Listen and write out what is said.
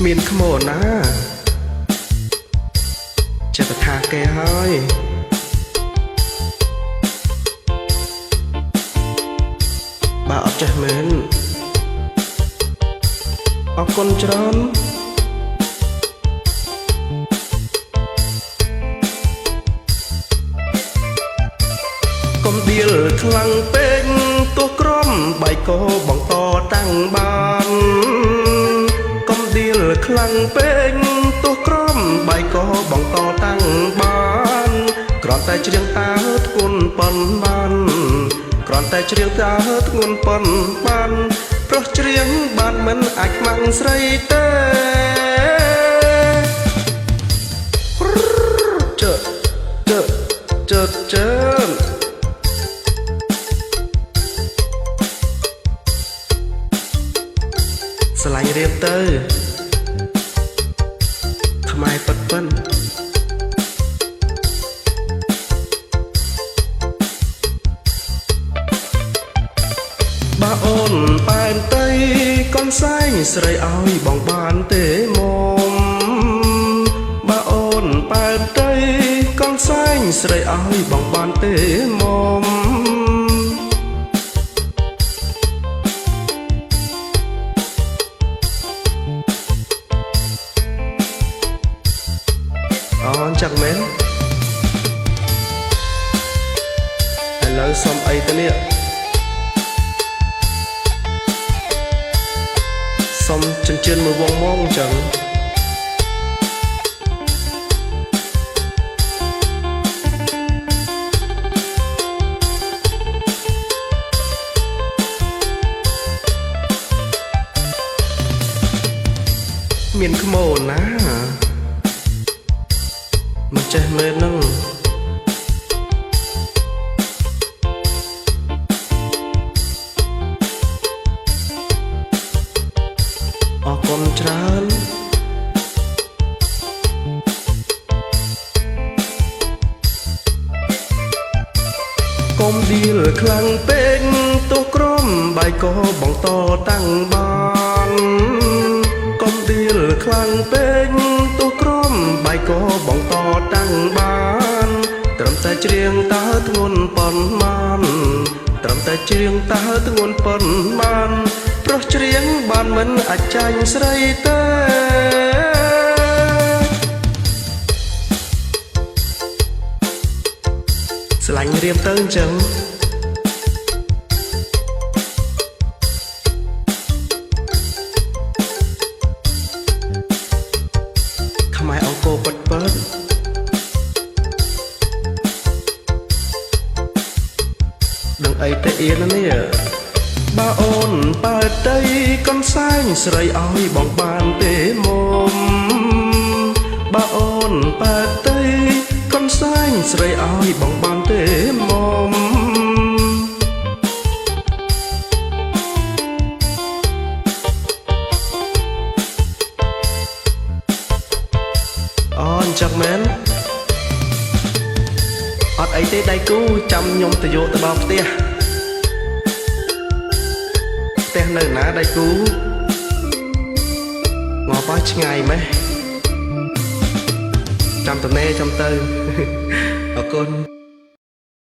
មានខ្មោចណាចេះតែថាគេហើយបើអត់ចេះមែនអរគុណច្រើនកុំដៀលខ្លាំងពេកទោះក្រំបែកកោបងតតាំងបានកុំដៀលខ្លាំងពេកទោះក្រំបែកកោបងតតាំងបានគ្រាន់តែច្រៀងតើធ្ងន់ប៉ុនបានគ្រាន់តែច្រៀងតើធ្ងន់ប៉ុនបានប្រុសច្រៀងបានមិនអាចខ្មាំងស្រីទេជើជើជើជើស្រឡាញ់រៀបទៅខ្មែរប៉ិនប៉ិនបើអូនប៉ែនទៅកូនសែងស្រីឲ្យបងបានទេមុំបើអូនប៉ែនទៅកូនសែងស្រីឲ្យបងបានទេមុំអូនចាក់មែនឥឡូវសុំអីទៅនេះសុំចិញ្ចៀនមួយវងមកចឹងមានខ្មោចណាមិនចេះមែនហ្នឹងអរគុណច្រើនកុំដៀលខ្លាំងពេកទោះក្រំបែកកោបងតតាំងបានកុំដៀលខ្លាំងពេកទោះក្រំបែកកោបងតតាំងបានត្រឹមតែច្រៀងតើធ្ងន់ប៉ុន្មានត្រឹមតែច្រៀងតើធ្ងន់ប៉ុន្មានប្រុសច្រៀងបានមិនអាចចាញ់ស្រីទេស្រឡាញ់រៀបទៅអញ្ចឹងខ្មែរអង្គរពិតពិតដឹងអីទៅអៀននេះបើអូនបើទៅកូនសែងស្រីឲ្យបងបានទេមុំបើអូនបើទៅកូនសែងស្រីឲ្យបងបានទេមុំអូនចាក់មែនអត់អីទេដៃគូចាំខ្ញុំទៅយកទៅបោកផ្ទះនៅណាដៃគូងាប់ហើយឆ្ងាយម៉េះចាំតនេចាំទៅអរគុណ